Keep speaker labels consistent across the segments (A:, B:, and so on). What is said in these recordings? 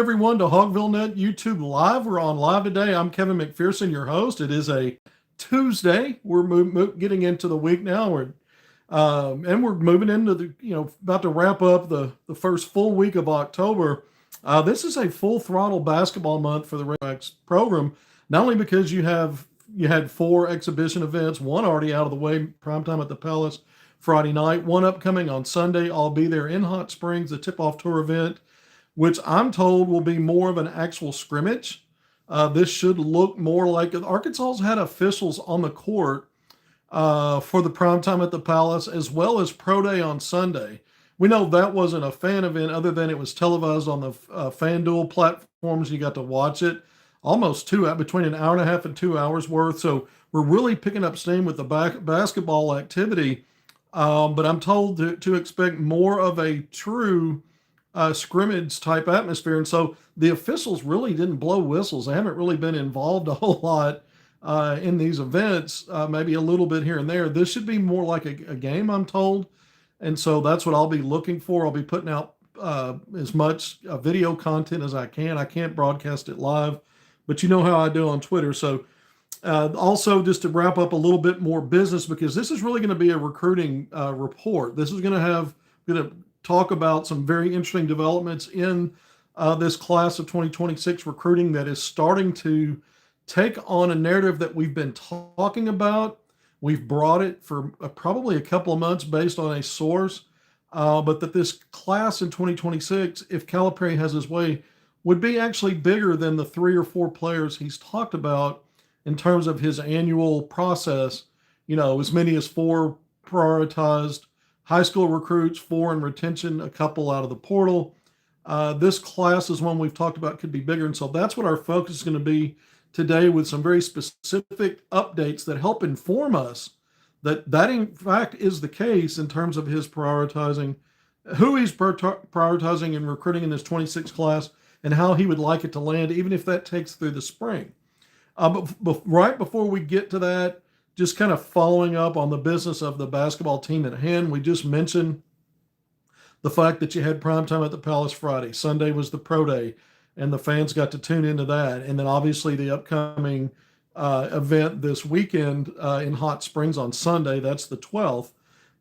A: everyone to HogvilleNET YouTube Live. We're on live today. I'm Kevin McPherson, your host. It is a Tuesday. We're getting into the week now. We're moving into about to wrap up the first full week of October. This is a full throttle basketball month for the Razorbacks program. Not only because you had 4 exhibition events, one already out of the way, primetime at the Palace Friday night, one upcoming on Sunday. I'll be there in Hot Springs, the tip-off tour event, which I'm told will be more of an actual scrimmage. This should look more like Arkansas's had officials on the court for the primetime at the Palace, as well as Pro Day on Sunday. We know that wasn't a fan event other than it was televised on the FanDuel platforms. You got to watch it almost between an hour and a half and 2 hours worth. So we're really picking up steam with the basketball activity. But I'm told to expect more of a true scrimmage type atmosphere. And so the officials really didn't blow whistles. They haven't really been involved a whole lot in these events, maybe a little bit here and there. This should be more like a game, I'm told. And so that's what I'll be looking for. I'll be putting out as much video content as I can. I can't broadcast it live, but you know how I do on Twitter. So also, just to wrap up a little bit more business, because this is really going to be a recruiting report. This is going to talk about some very interesting developments in this class of 2026 recruiting that is starting to take on a narrative that we've been talking about. We've brought it for probably a couple of months based on a source, but that this class in 2026, if Calipari has his way, would be actually bigger than the 3 or 4 players he's talked about in terms of his annual process. As many as 4 prioritized high school recruits, 4 in retention, a couple out of the portal. This class is one we've talked about could be bigger. And so that's what our focus is going to be today, with some very specific updates that help inform us that in fact is the case in terms of his prioritizing, who he's prioritizing and recruiting in this 26 class, and how he would like it to land, even if that takes through the spring. But right before we get to that, just kind of following up on the business of the basketball team at hand, we just mentioned the fact that you had primetime at the Palace Friday. Sunday was the Pro Day, and the fans got to tune into that. And then obviously the upcoming event this weekend in Hot Springs on Sunday, that's the 12th.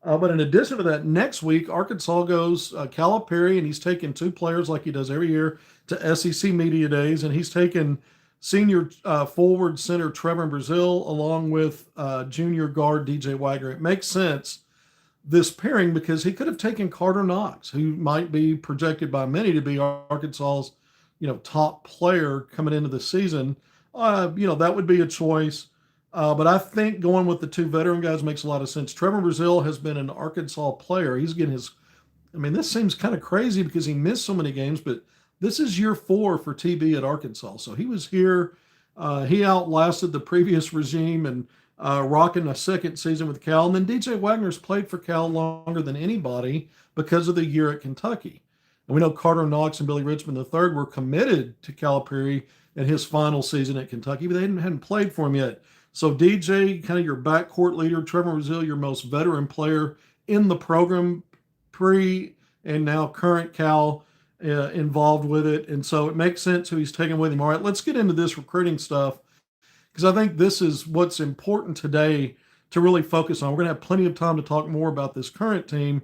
A: But in addition to that, next week, Arkansas goes Calipari, and he's taking 2 players like he does every year to SEC Media Days, and he's taken senior forward center Trevor Brazil along with junior guard DJ Wagner. It makes sense, this pairing, because he could have taken Carter Knox, who might be projected by many to be Arkansas's top player coming into the season. That would be a choice. But I think going with the 2 veteran guys makes a lot of sense. Trevor Brazil has been an Arkansas player. He's getting this seems kind of crazy because he missed so many games, but this is year 4 for TB at Arkansas. So he was here. He outlasted the previous regime and rocking a second season with Cal. And then DJ Wagner's played for Cal longer than anybody because of the year at Kentucky. And we know Carter Knox and Billy Richmond III were committed to Calipari in his final season at Kentucky, but they hadn't played for him yet. So DJ, kind of your backcourt leader, Trevor Brazil, your most veteran player in the program, pre and now current Cal, involved with it. And so it makes sense who he's taking with him. All right, let's get into this recruiting stuff, because I think this is what's important today to really focus on. We're going to have plenty of time to talk more about this current team,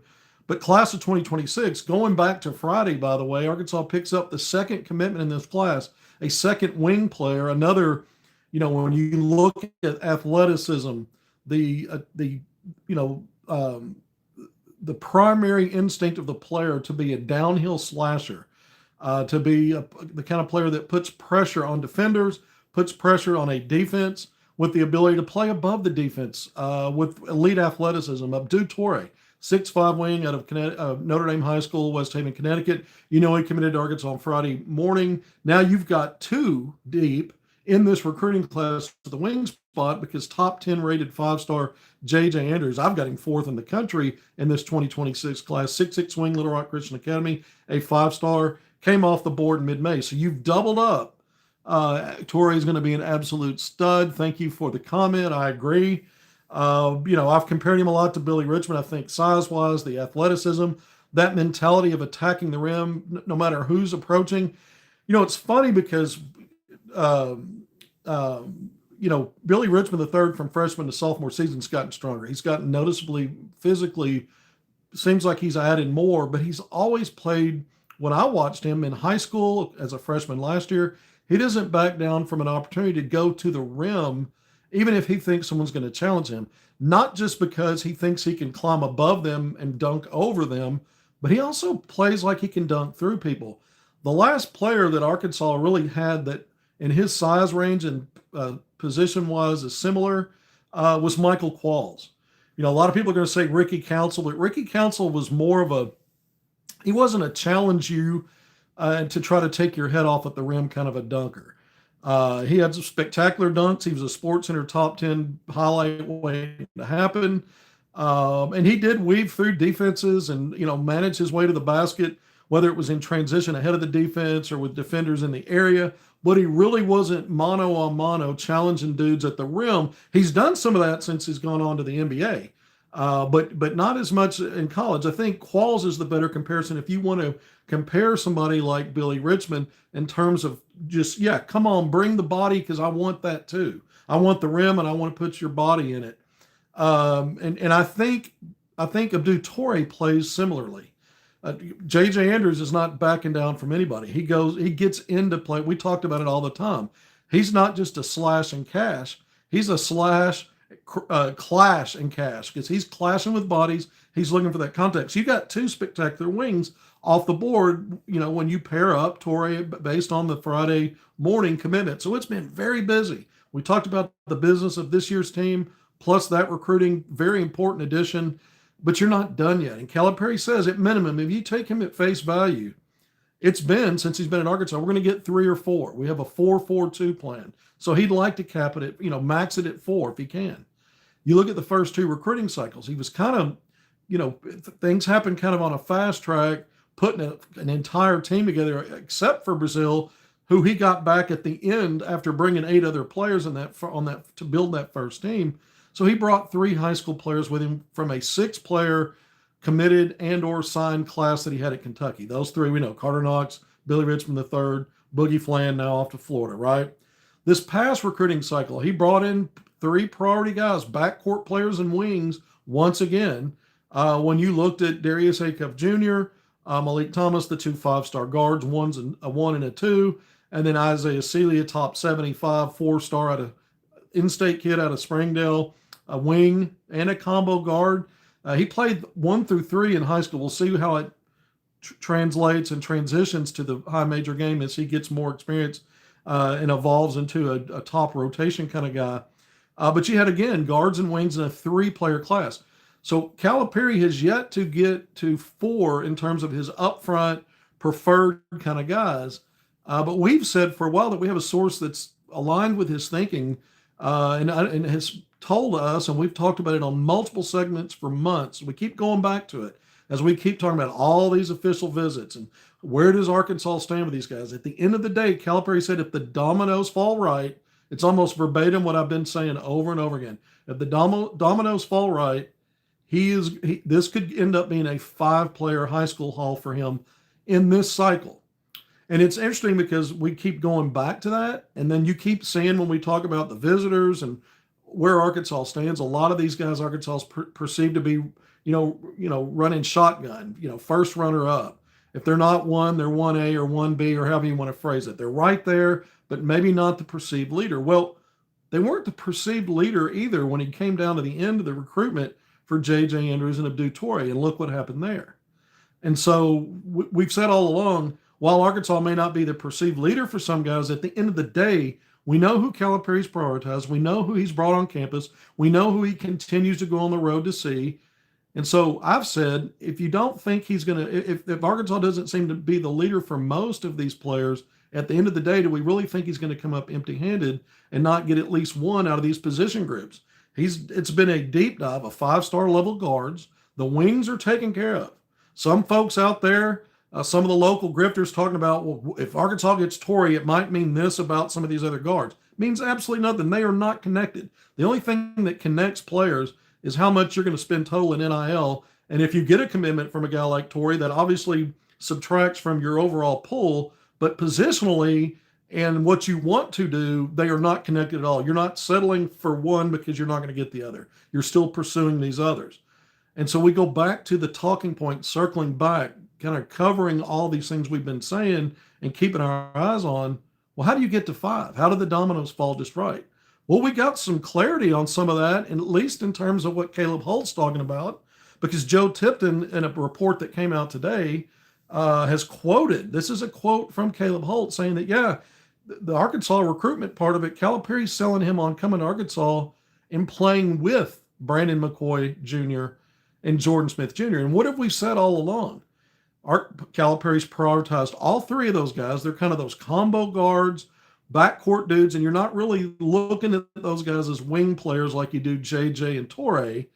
A: but class of 2026, going back to Friday, by the way, Arkansas picks up the second commitment in this class, a second wing player, another, when you look at athleticism, the primary instinct of the player to be a downhill slasher, to be the kind of player that puts pressure on defenders, puts pressure on a defense, with the ability to play above the defense, with elite athleticism. Abdu Torre, 6'5" wing out of Notre Dame High School, West Haven, Connecticut. He committed to Arkansas on Friday morning. Now you've got 2 deep in this recruiting class to the wing spot, because top 10 rated 5-star J.J. Andrews, I've got him 4th in the country in this 2026 class, 6'6" wing, Little Rock Christian Academy, a 5-star, came off the board in mid-May. So you've doubled up. Torre is going to be an absolute stud. Thank you for the comment. I agree. I've compared him a lot to Billy Richmond. I think size-wise, the athleticism, that mentality of attacking the rim, no matter who's approaching. It's funny because, um, Billy Richmond the third from freshman to sophomore season's gotten stronger. He's gotten noticeably physically. Seems like he's added more, but he's always played. When I watched him in high school as a freshman last year, he doesn't back down from an opportunity to go to the rim, even if he thinks someone's going to challenge him. Not just because he thinks he can climb above them and dunk over them, but he also plays like he can dunk through people. The last player that Arkansas really had that in his size range and position wise is similar was Michael Qualls. A lot of people are going to say Ricky Council, but Ricky Council was more of he wasn't a challenge you to try to take your head off at the rim kind of a dunker. He had some spectacular dunks. He was a Sports Center top 10 highlight waiting to happen. And he did weave through defenses and, manage his way to the basket, whether it was in transition ahead of the defense or with defenders in the area. But he really wasn't mano a mano challenging dudes at the rim. He's done some of that since he's gone on to the NBA, but not as much in college. I think Qualls is the better comparison if you want to compare somebody like Billy Richmond in terms of just, yeah, come on, bring the body because I want that too. I want the rim and I want to put your body in it. And I think Abdou Toure plays similarly. JJ Andrews is not backing down from anybody. He gets into play. We talked about it all the time. He's not just a slash and cash. He's a slash, clash and cash because he's clashing with bodies. He's looking for that contact. So you got two spectacular wings off the board, when you pair up Toure based on the Friday morning commitment. So it's been very busy. We talked about the business of this year's team, plus that recruiting, very important addition. But you're not done yet. And Calipari says at minimum, if you take him at face value, it's been since he's been in Arkansas, we're going to get 3 or 4. We have a 4-4-2 plan. So he'd like to cap it at, max it at 4 if he can. You look at the first 2 recruiting cycles, he was kind of, things happened kind of on a fast track, putting an entire team together, except for Brazil, who he got back at the end after bringing 8 other players on that to build that first team. So he brought 3 high school players with him from a 6-player committed and or signed class that he had at Kentucky. Those 3 we know, Carter Knox, Billy Richmond III, Boogie Flan now off to Florida, right? This past recruiting cycle, he brought in 3 priority guys, backcourt players and wings once again. When you looked at Darius Acuff Jr., Malik Thomas, the 2 5-star guards, a 1 and a 2, and then Isaiah Celia, top 75, 4-star out of in-state kid out of Springdale, a wing and a combo guard. He played 1 through 3 in high school. We'll see how it translates and transitions to the high major game as he gets more experience and evolves into a top rotation kind of guy. But you had, again, guards and wings in a 3-player class. So Calipari has yet to get to 4 in terms of his upfront preferred kind of guys. But we've said for a while that we have a source that's aligned with his thinking and has told us, and we've talked about it on multiple segments for months. We keep going back to it as we keep talking about all these official visits and where does Arkansas stand with these guys. At the end of the day, Calipari said if the dominoes fall right, it's almost verbatim what I've been saying over and over again. If the dominoes fall right, this could end up being a 5-player high school haul for him in this cycle. And it's interesting because we keep going back to that. And then you keep seeing when we talk about the visitors and where Arkansas stands, a lot of these guys Arkansas is perceived to be, running shotgun, first runner up. If they're not 1, they're 1A or 1B or however you want to phrase it. They're right there, but maybe not the perceived leader. Well, they weren't the perceived leader either when it came down to the end of the recruitment for J.J. Andrews and Abdou Toure. And look what happened there. And so we've said all along, while Arkansas may not be the perceived leader for some guys, at the end of the day, we know who Calipari's prioritized. We know who he's brought on campus. We know who he continues to go on the road to see. And so I've said, if you don't think he's going to, if Arkansas doesn't seem to be the leader for most of these players, at the end of the day, do we really think he's going to come up empty-handed and not get at least 1 out of these position groups? It's been a deep dive of 5-star level guards. The wings are taken care of. Some folks out there, some of the local grifters talking about, well, if Arkansas gets Toure, it might mean this about some of these other guards. It means absolutely nothing. They are not connected. The only thing that connects players is how much you're going to spend total in NIL. And if you get a commitment from a guy like Toure, that obviously subtracts from your overall pool, but positionally and what you want to do, they are not connected at all. You're not settling for one because you're not going to get the other. You're still pursuing these others. And so we go back to the talking point, circling back, kind of covering all these things we've been saying and keeping our eyes on. Well, how do you get to 5? How do the dominoes fall just right? Well, we got some clarity on some of that, and at least in terms of what Caleb Holt's talking about, because Joe Tipton, in a report that came out today, has quoted, this is a quote from Caleb Holt saying that, yeah, the Arkansas recruitment part of it, Calipari's selling him on coming to Arkansas and playing with Brandon McCoy Jr. and Jordan Smith Jr. And what have we said all along? Calipari's prioritized all 3 of those guys. They're kind of those combo guards, backcourt dudes, and you're not really looking at those guys as wing players like you do JJ and Torrey.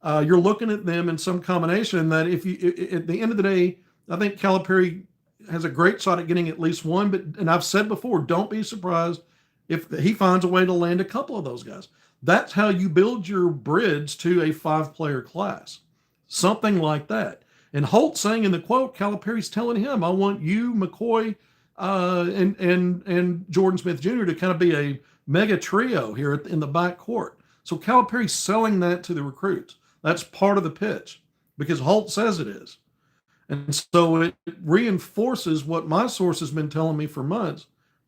A: You're looking at them in some combination that if you, at the end of the day, I think Calipari has a great shot at getting at least one, and I've said before, don't be surprised if he finds a way to land a couple of those guys. That's how you build your bridge to a 5-player class, something like that. And Holt saying in the quote, Calipari's telling him, I want you, McCoy, and Jordan Smith Jr. to kind of be a mega trio here in the backcourt. So Calipari's selling that to the recruits. That's part of the pitch because Holt says it is. And so it reinforces what my source has been telling me for months.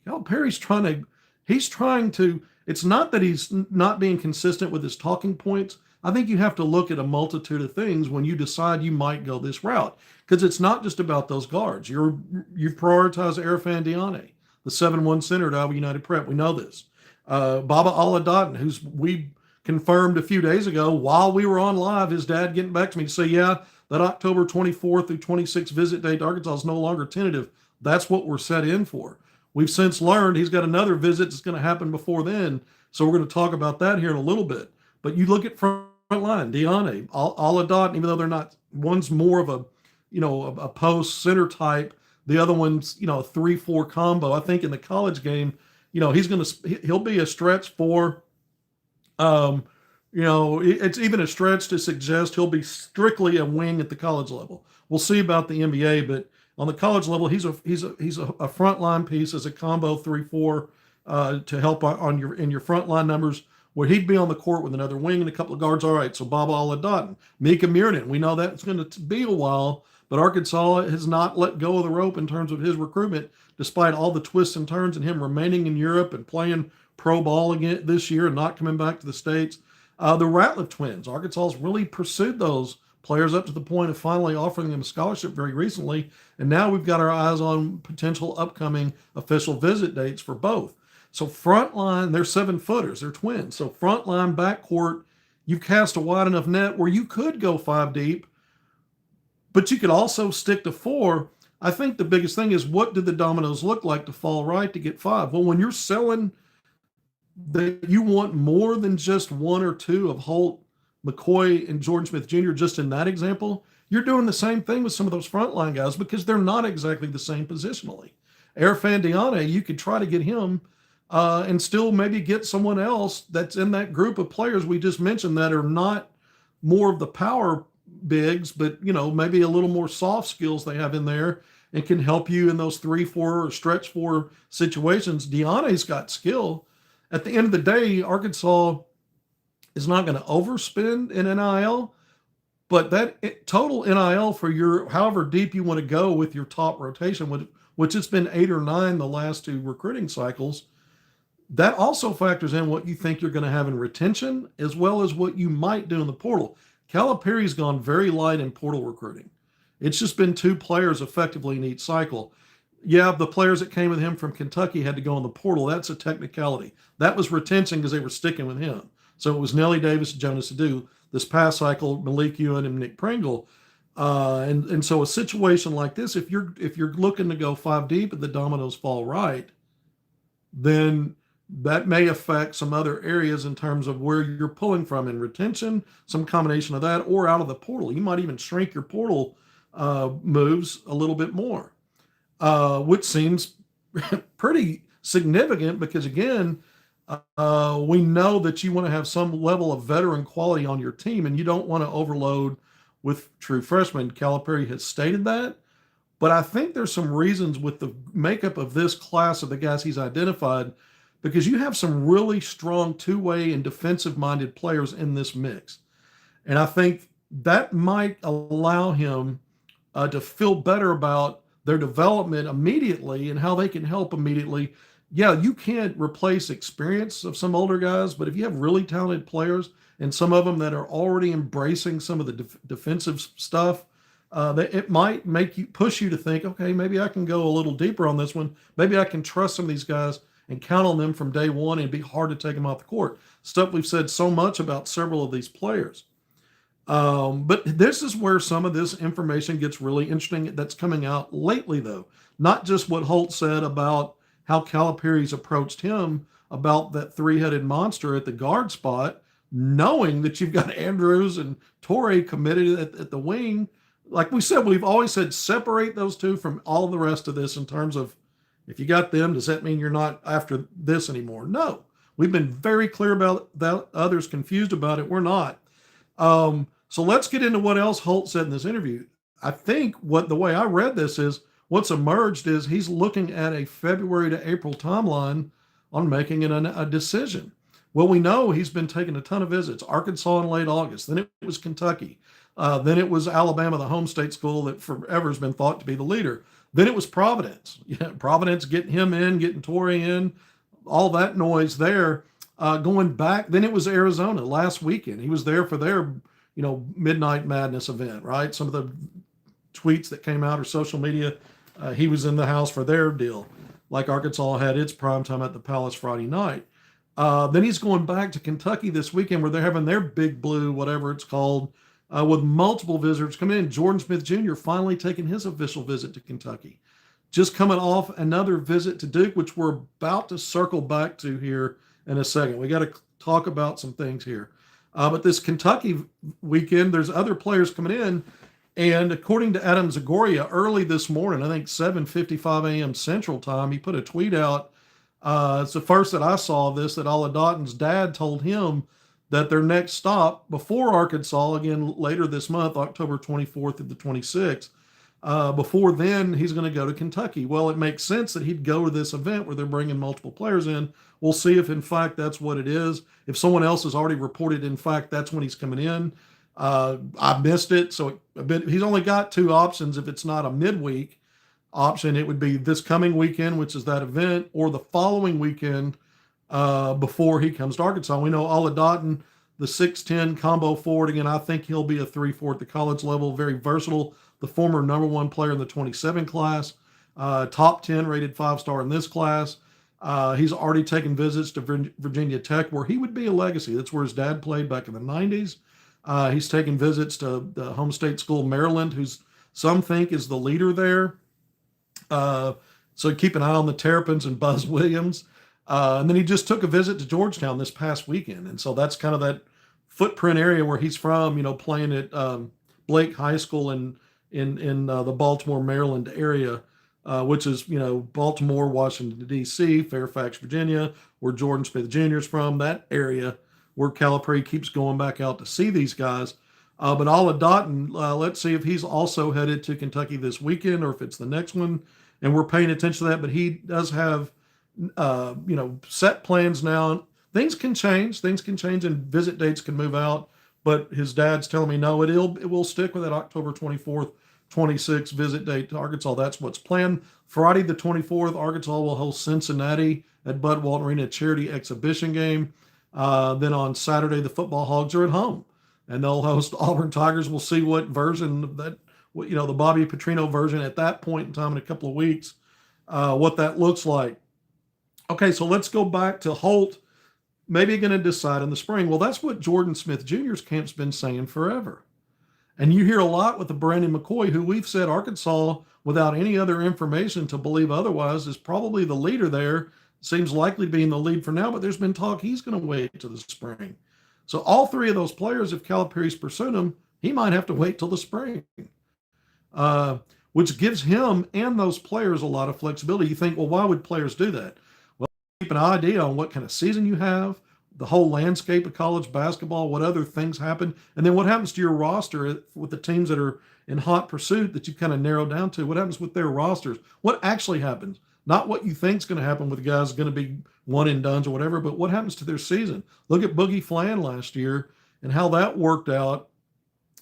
A: Calipari's trying to, it's not that he's not being consistent with his talking points. I think you have to look at a multitude of things when you decide you might go this route, because it's not just about those guards. You prioritize Erfan Diane, the 7-1 center at Iowa United Prep. We know this. Baba Aladdin, who's we confirmed a few days ago while we were on live, his dad getting back to me to say, yeah, that October 24th through 26th visit date to Arkansas is no longer tentative. That's what we're set in for. We've since learned he's got another visit that's going to happen before then. So we're going to talk about that here in a little bit. But you look at front line, Diane, Aladdin, even though they're not, one's more of a post center type. The other one's, a 3-4 combo. I think in the college game, he'll be a stretch for, it's even a stretch to suggest he'll be strictly a wing at the college level. We'll see about the NBA, but on the college level, he's a frontline piece as a combo 3-4 to help in your frontline numbers, where he'd be on the court with another wing and a couple of guards. All right, so Baba Aladdin, Mika Mirnan, we know that's going to be a while, but Arkansas has not let go of the rope in terms of his recruitment, despite all the twists and turns and him remaining in Europe and playing pro ball again this year and not coming back to the States. The Ratliff twins, Arkansas's really pursued those players up to the point of finally offering them a scholarship very recently. And now we've got our eyes on potential upcoming official visit dates for both. So frontline, they're 7-footers, they're twins. So frontline, backcourt, you've cast a wide enough net where you could go 5 deep, but you could also stick to 4. I think the biggest thing is, what did the dominoes look like to fall right to get 5? Well, when you're selling that you want more than just 1 or 2 of Holt, McCoy, and Jordan Smith Jr., just in that example, you're doing the same thing with some of those frontline guys because they're not exactly the same positionally. Erfan Diane, you could try to get him and still maybe get someone else that's in that group of players we just mentioned that are not more of the power bigs, but maybe a little more soft skills they have in there and can help you in those 3-4 or stretch 4 situations. Diane's got skill. At the end of the day, Arkansas is not going to overspend in NIL, but that total NIL for your however deep you want to go with your top rotation, which it's been 8 or 9 the last 2 recruiting cycles, that also factors in what you think you're going to have in retention as well as what you might do in the portal. Calipari's gone very light in portal recruiting. It's just been 2 players effectively in each cycle. Yeah, the players that came with him from Kentucky had to go in the portal. That's a technicality. That was retention because they were sticking with him. So it was Nelly Davis and Jonas Adu. This past cycle, Malik Ewan and Nick Pringle. And so a situation like this, if you're looking to go 5 deep and the dominoes fall right, then that may affect some other areas in terms of where you're pulling from in retention, some combination of that, or out of the portal. You might even shrink your portal moves a little bit more, which seems pretty significant because, again, we know that you want to have some level of veteran quality on your team and you don't want to overload with true freshmen. Calipari has stated that, But I think there's some reasons with the makeup of this class of the guys he's identified, because you have some really strong two-way and defensive-minded players in this mix. And I think that might allow him to feel better about their development immediately and how they can help immediately. Yeah, you can't replace experience of some older guys, but if you have really talented players and some of them that are already embracing some of the defensive stuff, that it might make you push you to think, okay, maybe I can go a little deeper on this one. Maybe I can trust some of these guys and count on them from day one and be hard to take them off the court. Stuff we've said so much about several of these players. But this is where some of this information gets really interesting that's coming out lately, though. Not just what Holt said about how Calipari's approached him about that three-headed monster at the guard spot, knowing that you've got Andrews and Torrey committed at the wing. Like we said, we've always said separate those two from all the rest of this in terms of if you got them, does that mean you're not after this anymore? No. We've been very clear about that. Others confused about it. We're not. So let's get into what else Holt said in this interview. I think the way I read this is what's emerged is he's looking at a February to April timeline on making a decision. Well, we know he's been taking a ton of visits. Arkansas in late August. Then it was Kentucky. Then it was Alabama, the home state school that forever has been thought to be the leader. Then it was Providence. Yeah, Providence getting him in, getting Torrey in, all that noise there. Going back, then it was Arizona last weekend. He was there for their Midnight Madness event, right? Some of the tweets that came out or social media, he was in the house for their deal, like Arkansas had its primetime at the Palace Friday night. Then he's going back to Kentucky this weekend where they're having their Big Blue, whatever it's called, with multiple visitors coming in. Jordan Smith Jr. finally taking his official visit to Kentucky. Just coming off another visit to Duke, which we're about to circle back to here in a second. We got to talk about some things here. But this Kentucky weekend, there's other players coming in. And according to Adam Zagoria, early this morning, I think 7:55 a.m. Central Time, he put a tweet out. It's the first that I saw of this, that Oladotun's dad told him that their next stop before Arkansas, again later this month, October 24th to the 26th, before then, he's going to go to Kentucky. Well, it makes sense that he'd go to this event where they're bringing multiple players in. We'll see if, in fact, that's what it is. If someone else has already reported, in fact, that's when he's coming in. I missed it. So he's only got two options. If it's not a midweek option, it would be this coming weekend, which is that event, or the following weekend before he comes to Arkansas. We know Oladotun, the 6'10 combo forward. Again, I think he'll be a 3-4 at the college level, very versatile. The former number one player in the 27 class, top 10 rated 5-star in this class. He's already taken visits to Virginia Tech, where he would be a legacy. That's where his dad played back in the 90s. He's taken visits to the home state school, Maryland, who's some think is the leader there. So keep an eye on the Terrapins and Buzz Williams. And then he just took a visit to Georgetown this past weekend. And so that's kind of that footprint area where he's from, playing at Blake High School in the Baltimore, Maryland area, which is, Baltimore, Washington, D.C., Fairfax, Virginia, where Jordan Smith Jr. is from, that area where Calipari keeps going back out to see these guys. But Oladotun, let's see if he's also headed to Kentucky this weekend or if it's the next one. And we're paying attention to that. But he does have, set plans now. Things can change and visit dates can move out. But his dad's telling me, no, it will stick with that October 24th, 26th visit date to Arkansas. That's what's planned. Friday the 24th, Arkansas will host Cincinnati at Bud Walton Arena, charity exhibition game. Then on Saturday, the football Hogs are at home, and they'll host Auburn Tigers. We'll see what version of that, the Bobby Petrino version at that point in time in a couple of weeks, what that looks like. Okay, so let's go back to Holt. Maybe going to decide in the spring. Well, that's what Jordan Smith Jr.'s camp's been saying forever. And you hear a lot with the Brandon McCoy, who we've said Arkansas, without any other information to believe otherwise, is probably the leader there. Seems likely to be in the lead for now, but there's been talk he's going to wait till the spring. So all three of those players, if Calipari's pursuing them, he might have to wait till the spring, which gives him and those players a lot of flexibility. You think, well, why would players do that? Well, keep an idea on what kind of season you have, the whole landscape of college basketball, what other things happen, and then what happens to your roster with the teams that are in hot pursuit that you kind of narrowed down to. What happens with their rosters? What actually happens? Not what you think is going to happen with guys going to be one and dones or whatever, but what happens to their season? Look at Boogie Flan last year and how that worked out.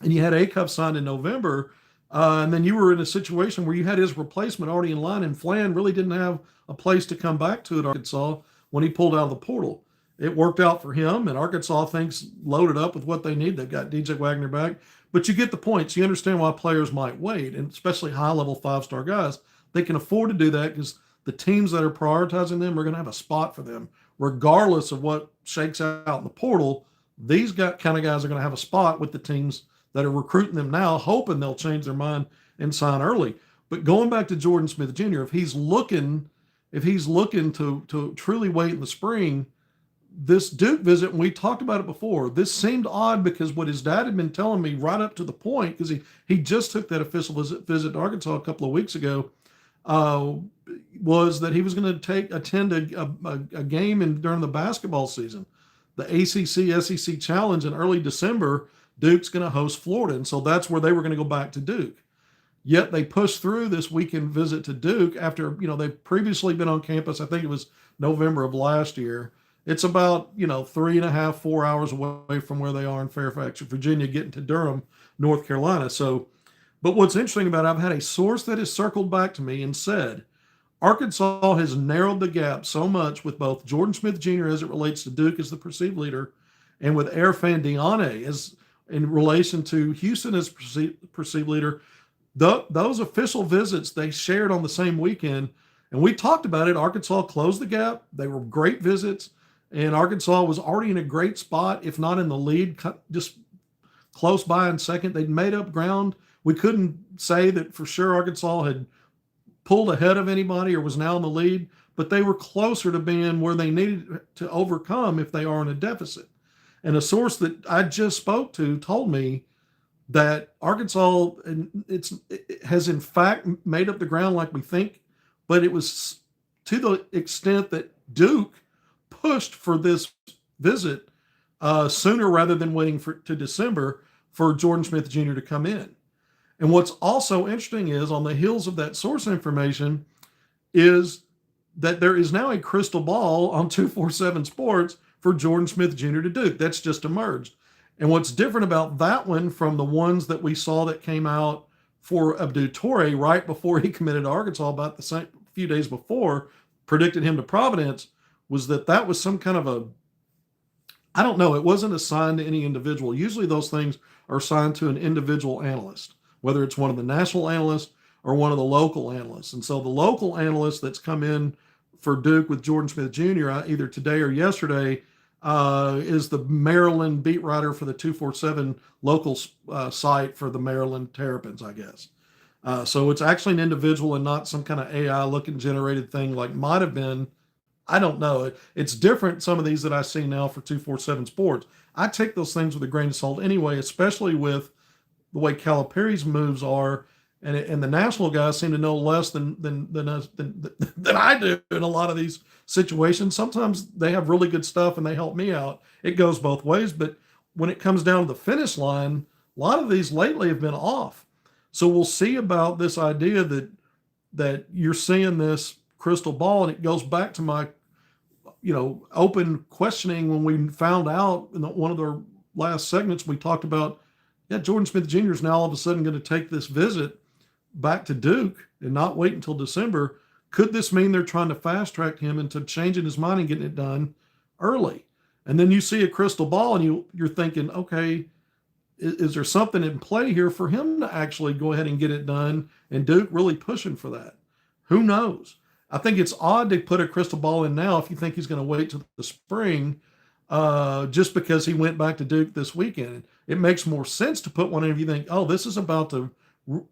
A: And you had Acuff signed in November, and then you were in a situation where you had his replacement already in line, and Flan really didn't have a place to come back to at Arkansas when he pulled out of the portal. It worked out for him, and Arkansas thinks loaded up with what they need. They've got DJ Wagner back. But you get the points. You understand why players might wait, and especially high-level five-star guys. They can afford to do that because the teams that are prioritizing them are going to have a spot for them. Regardless of what shakes out in the portal, these kind of guys are going to have a spot with the teams that are recruiting them now, hoping they'll change their mind and sign early. But going back to Jordan Smith Jr., if he's looking to truly wait in the spring, this Duke visit, and we talked about it before, this seemed odd because what his dad had been telling me right up to the point, because he just took that official visit to Arkansas a couple of weeks ago, was that he was going to attend a game during the basketball season. The ACC SEC Challenge in early December, Duke's going to host Florida, and so that's where they were going to go back to Duke. Yet they pushed through this weekend visit to Duke after, they've previously been on campus. I think it was November of last year. It's about, 3.5, 4 hours away from where they are in Fairfax, Virginia, getting to Durham, North Carolina. So, but what's interesting about it, I've had a source that has circled back to me and said, Arkansas has narrowed the gap so much with both Jordan Smith Jr. as it relates to Duke as the perceived leader, and with Erfan Diane as in relation to Houston as perceived leader. Those official visits they shared on the same weekend, and we talked about it. Arkansas closed the gap. They were great visits, and Arkansas was already in a great spot, if not in the lead, just close by in second. They'd made up ground. We couldn't say that for sure Arkansas had pulled ahead of anybody or was now in the lead, but they were closer to being where they needed to overcome if they are in a deficit. And a source that I just spoke to told me that Arkansas it has in fact made up the ground like we think, but it was to the extent that Duke pushed for this visit sooner rather than waiting to December for Jordan Smith Jr. to come in. And what's also interesting is, on the heels of that source information, is that there is now a crystal ball on 247 Sports for Jordan Smith Jr. to Duke. That's just emerged. And what's different about that one from the ones that we saw that came out for Abdou Toure right before he committed to Arkansas, about the same few days before, predicted him to Providence, was that was some kind of I don't know, it wasn't assigned to any individual. Usually those things are assigned to an individual analyst, whether it's one of the national analysts or one of the local analysts. And so the local analyst that's come in for Duke with Jordan Smith Jr. Either today or yesterday is the Maryland beat writer for the 247 local site for the Maryland Terrapins, I guess. So it's actually an individual and not some kind of AI looking generated thing like might have been. I don't know. It's different, some of these that I see now for 247 Sports. I take those things with a grain of salt anyway, especially with the way Calipari's moves are. And the national guys seem to know less than I do in a lot of these situations. Sometimes they have really good stuff and they help me out. It goes both ways. But when it comes down to the finish line, a lot of these lately have been off. So we'll see about this idea that you're seeing this crystal ball, and it goes back to my open questioning when we found out in one of the last segments we talked about, Jordan Smith Jr. is now all of a sudden going to take this visit back to Duke and not wait until December. Could this mean they're trying to fast track him into changing his mind and getting it done early? And then you see a crystal ball and you're thinking, okay, is there something in play here for him to actually go ahead and get it done, and Duke really pushing for that? Who knows? I think it's odd to put a crystal ball in now if you think he's going to wait till the spring just because he went back to Duke this weekend. It makes more sense to put one in if you think, oh, this is about to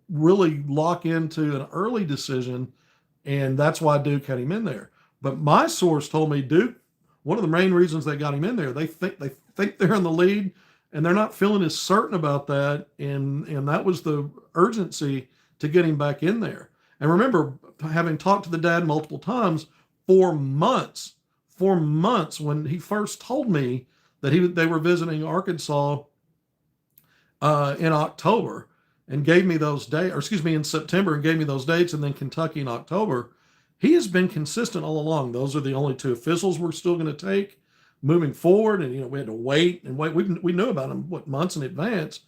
A: really lock into an early decision, and that's why Duke had him in there. But my source told me Duke, one of the main reasons they got him in there, they think they're in the lead, and they're not feeling as certain about that, and that was the urgency to get him back in there. And remember, having talked to the dad multiple times, for months, for months when he first told me that they were visiting Arkansas in October and gave me those dates, or excuse me, in September and gave me those dates, and then Kentucky in October. He has been consistent all along. Those are the only two officials we're still going to take moving forward. And, we had to wait and wait. We knew about him, months in advance.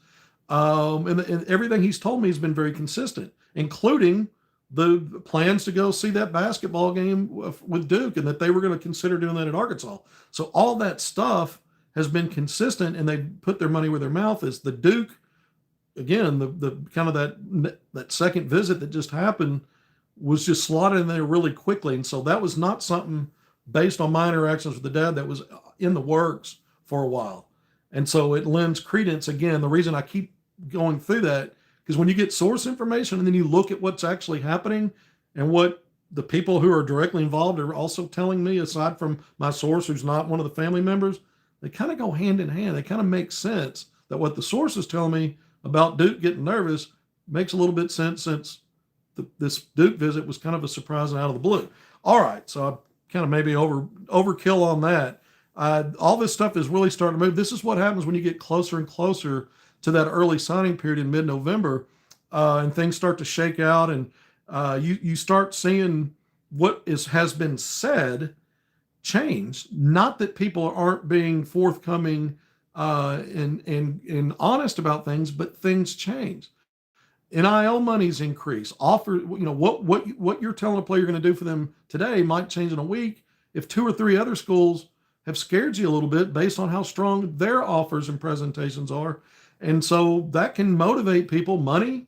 A: And everything he's told me has been very consistent, including the plans to go see that basketball game with Duke, and that they were going to consider doing that at Arkansas. So all that stuff has been consistent, and they put their money where their mouth is. The Duke, again, the kind of that second visit that just happened was just slotted in there really quickly. And so that was not something based on my interactions with the dad that was in the works for a while. And so it lends credence. Again, the reason I keep going through that, because when you get source information and then you look at what's actually happening and what the people who are directly involved are also telling me, aside from my source, who's not one of the family members, they kind of go hand in hand. They kind of make sense that what the source is telling me about Duke getting nervous makes a little bit sense, since this Duke visit was kind of a surprise and out of the blue. All right, so I kind of maybe overkill on that. All this stuff is really starting to move. This is what happens when you get closer and closer to that early signing period in mid-November, and things start to shake out, and you start seeing what has been said change. Not that people aren't being forthcoming and honest about things, but things change. NIL monies increase. What you're telling a player you're going to do for them today might change in a week if 2 or 3 other schools have scared you a little bit based on how strong their offers and presentations are. And so that can motivate people, money,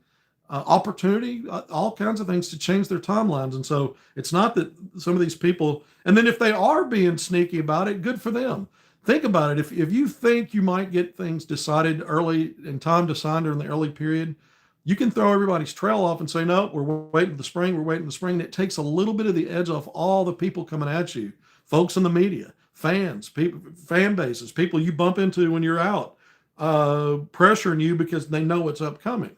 A: opportunity, all kinds of things to change their timelines. And so it's not that some of these people, and then if they are being sneaky about it, good for them. Think about it. If you think you might get things decided early in time to sign during the early period, you can throw everybody's trail off and say, no, we're waiting for the spring. We're waiting for the spring. And it takes a little bit of the edge off all the people coming at you, folks in the media, fans, people, fan bases, people you bump into when you're out, pressuring you because they know it's upcoming.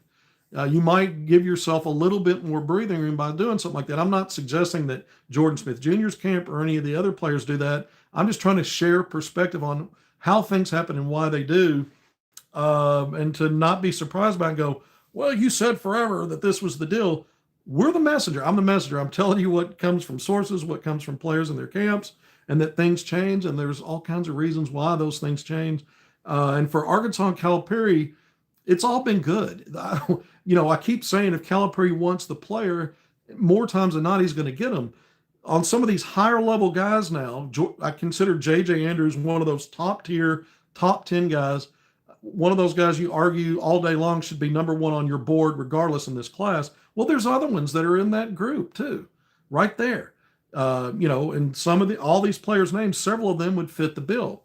A: You might give yourself a little bit more breathing room by doing something like that. I'm not suggesting that Jordan Smith Jr.'s camp or any of the other players do that. I'm just trying to share perspective on how things happen and why they do, and to not be surprised by it and go, well, you said forever that this was the deal. We're the messenger. I'm the messenger. I'm telling you what comes from sources, what comes from players in their camps, and that things change, and there's all kinds of reasons why those things change. And for Arkansas and Calipari, it's all been good. I keep saying if Calipari wants the player, more times than not, he's going to get them. On some of these higher level guys now, I consider J.J. Andrews one of those top tier, top 10 guys. One of those guys you argue all day long should be number one on your board, regardless in this class. Well, there's other ones that are in that group too, right there. And all these players' names, several of them would fit the bill.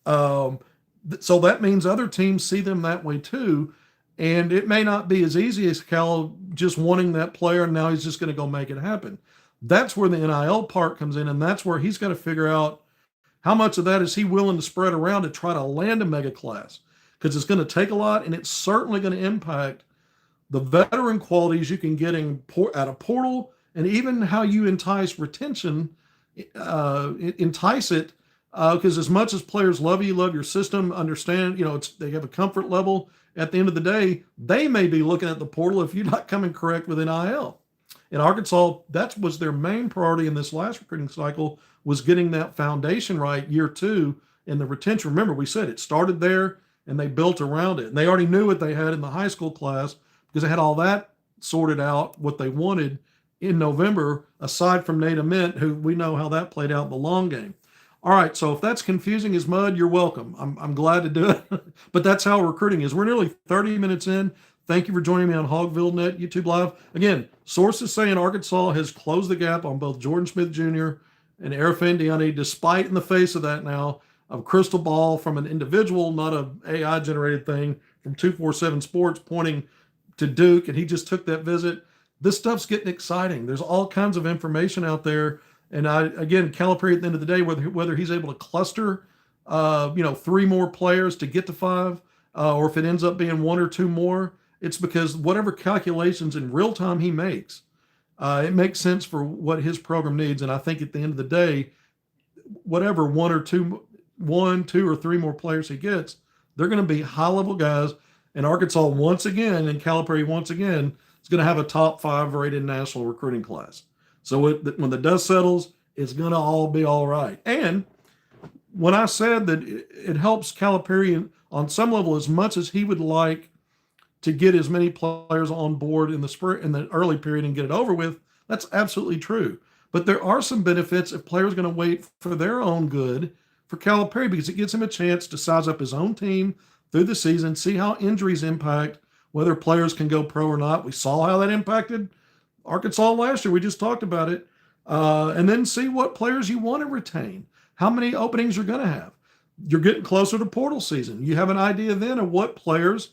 A: So that means other teams see them that way too. And it may not be as easy as Cal just wanting that player and now he's just going to go make it happen. That's where the NIL part comes in, and that's where he's got to figure out how much of that is he willing to spread around to try to land a mega class, because it's going to take a lot, and it's certainly going to impact the veteran qualities you can get out of portal, and even how you entice retention, entice it. Because as much as players love you, love your system, understand, they have a comfort level. At the end of the day, they may be looking at the portal if you're not coming correct with NIL. In Arkansas, that was their main priority in this last recruiting cycle, was getting that foundation right year 2 in the retention. Remember, we said it started there and they built around it. And they already knew what they had in the high school class because they had all that sorted out, what they wanted in November, aside from Nate Ament, who we know how that played out in the long game. All right, so if that's confusing as mud, you're welcome. I'm glad to do it. But that's how recruiting is. We're nearly 30 minutes in. Thank you for joining me on HogvilleNET YouTube Live. Again, sources saying Arkansas has closed the gap on both Jordan Smith Jr. and Arafin Diani, despite, in the face of that now, a crystal ball from an individual, not an AI-generated thing from 247 Sports pointing to Duke, and he just took that visit. This stuff's getting exciting. There's all kinds of information out there. And again, Calipari at the end of the day, whether he's able to cluster, 3 more players to get to 5, or if it ends up being 1 or 2 more, it's because whatever calculations in real time he makes, it makes sense for what his program needs. And I think at the end of the day, whatever one, two, or three more players he gets, they're going to be high-level guys. And Arkansas once again, and Calipari once again, is going to have a top 5 rated national recruiting class. So when the dust settles, it's going to all be all right. And when I said that it helps Calipari on some level as much as he would like to get as many players on board in the early period and get it over with, that's absolutely true. But there are some benefits if players are going to wait for their own good for Calipari, because it gives him a chance to size up his own team through the season, see how injuries impact whether players can go pro or not. We saw how that impacted Arkansas last year. We just talked about it. And then see what players you want to retain, how many openings you're going to have. You're getting closer to portal season. You have an idea then of what players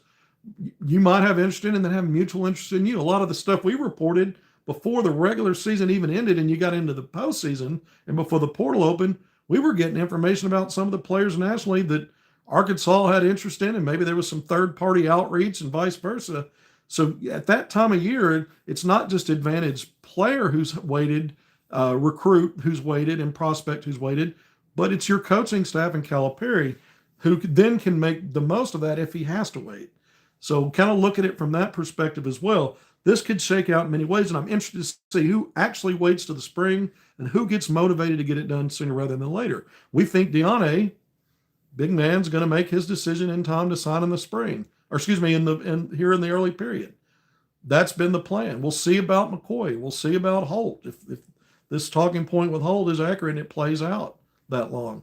A: you might have interest in and then have mutual interest in you. A lot of the stuff we reported before the regular season even ended and you got into the postseason and before the portal opened, we were getting information about some of the players nationally that Arkansas had interest in, and maybe there was some third-party outreach and vice versa. So at that time of year, it's not just advantage player who's waited, recruit who's waited, and prospect who's waited, but it's your coaching staff and Calipari who then can make the most of that if he has to wait. So kind of look at it from that perspective as well. This could shake out in many ways, and I'm interested to see who actually waits to the spring and who gets motivated to get it done sooner rather than later. We think Deanne, big man's going to make his decision in time to sign in the spring, or excuse me, here in the early period. That's been the plan. We'll see about McCoy. We'll see about Holt. If this talking point with Holt is accurate and it plays out that long.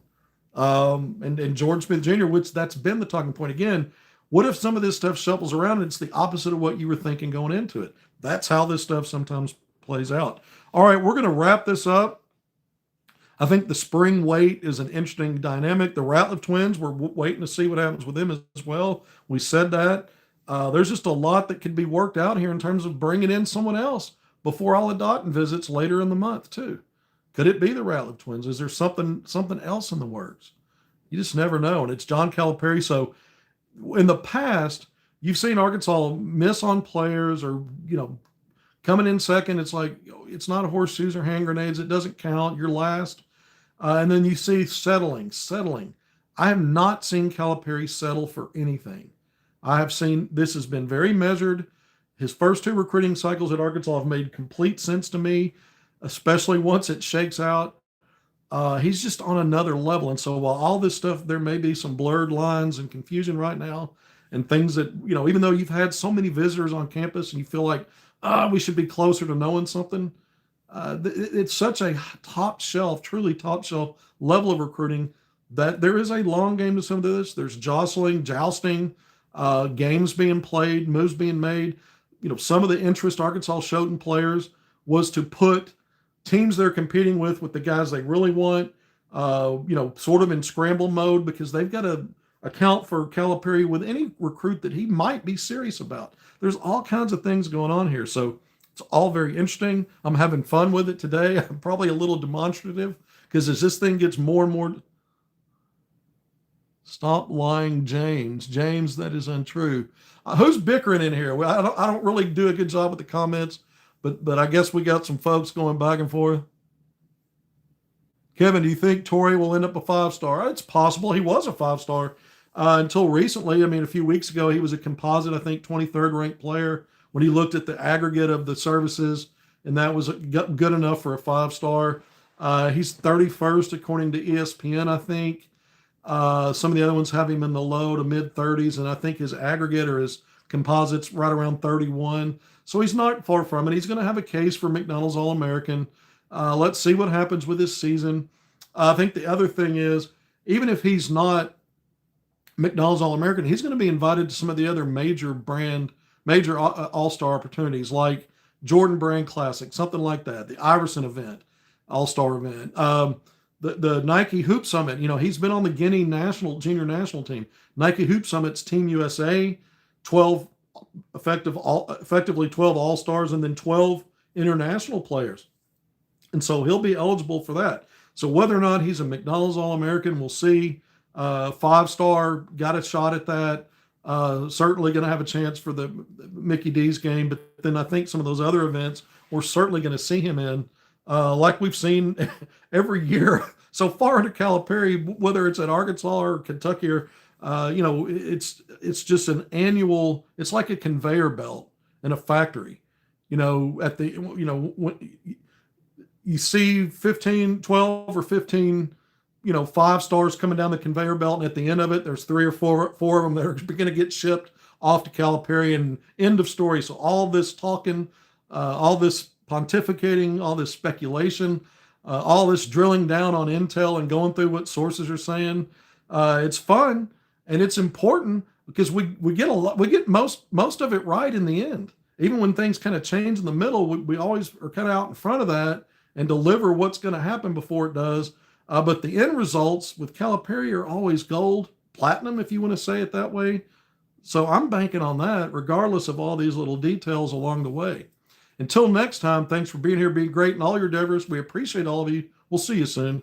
A: And George Smith Jr., which that's been the talking point again. What if some of this stuff shuffles around and it's the opposite of what you were thinking going into it? That's how this stuff sometimes plays out. All right, we're going to wrap this up. I think the spring wait is an interesting dynamic. The Ratliff twins, we're waiting to see what happens with them as well. We said that. There's just a lot that could be worked out here in terms of bringing in someone else before all the Dotton visits later in the month too. Could it be the Ratliff twins? Is there something else in the works? You just never know. And it's John Calipari. So in the past, you've seen Arkansas miss on players or, coming in second. It's like, it's not horseshoes or hand grenades. It doesn't count. You're last. And then you see settling. I have not seen Calipari settle for anything. I have seen this has been very measured. His first 2 recruiting cycles at Arkansas have made complete sense to me, especially once it shakes out. He's just on another level. And so while all this stuff, there may be some blurred lines and confusion right now and things that, even though you've had so many visitors on campus and you feel like, we should be closer to knowing something. It's such a truly top shelf level of recruiting that there is a long game to some of this. There's jousting, games being played, moves being made. Some of the interest Arkansas showed in players was to put teams they're competing with the guys they really want, sort of in scramble mode, because they've got to account for Calipari with any recruit that he might be serious about. There's all kinds of things going on here. So it's all very interesting. I'm having fun with it today. I'm probably a little demonstrative because as this thing gets more and more. Stop lying, James. James, that is untrue. Who's bickering in here? Well, I don't really do a good job with the comments, but I guess we got some folks going back and forth. Kevin, do you think Torrey will end up a 5-star? It's possible. He was a 5-star until recently. I mean, a few weeks ago, he was a composite, I think, 23rd ranked player when he looked at the aggregate of the services, and that was good enough for a 5-star. He's 31st according to ESPN, I think. Some of the other ones have him in the low to mid 30s, and I think his aggregate or his composite's right around 31. So he's not far from it. He's going to have a case for McDonald's All-American. Let's see what happens with this season. I think the other thing is, even if he's not McDonald's All-American, he's going to be invited to some of the other major All-Star opportunities like Jordan Brand Classic, something like that, the Iverson event, All-Star event. The Nike Hoop Summit, he's been on the Guinea junior national team. Nike Hoop Summit's Team USA, 12 effectively 12 All-Stars, and then 12 international players. And so he'll be eligible for that. So whether or not he's a McDonald's All-American, we'll see. 5-star, got a shot at that. Certainly going to have a chance for the Mickey D's game. But then I think some of those other events we're certainly going to see him in. Like we've seen every year so far into Calipari, whether it's at Arkansas or Kentucky or it's just an annual. It's like a conveyor belt in a factory. At the when you see 15, 12 or 15, 5 stars coming down the conveyor belt, and at the end of it, there's three or four of them that are going to get shipped off to Calipari, and end of story. So all this talking, all this pontificating, all this speculation, all this drilling down on intel and going through what sources are saying, it's fun and it's important because we get a lot, we get most of it right in the end. Even when things kind of change in the middle, we always are kind of out in front of that and deliver what's going to happen before it does. But the end results with Calipari are always gold, platinum, if you want to say it that way. So I'm banking on that, regardless of all these little details along the way. Until next time, thanks for being here. Be great in all your endeavors. We appreciate all of you. We'll see you soon.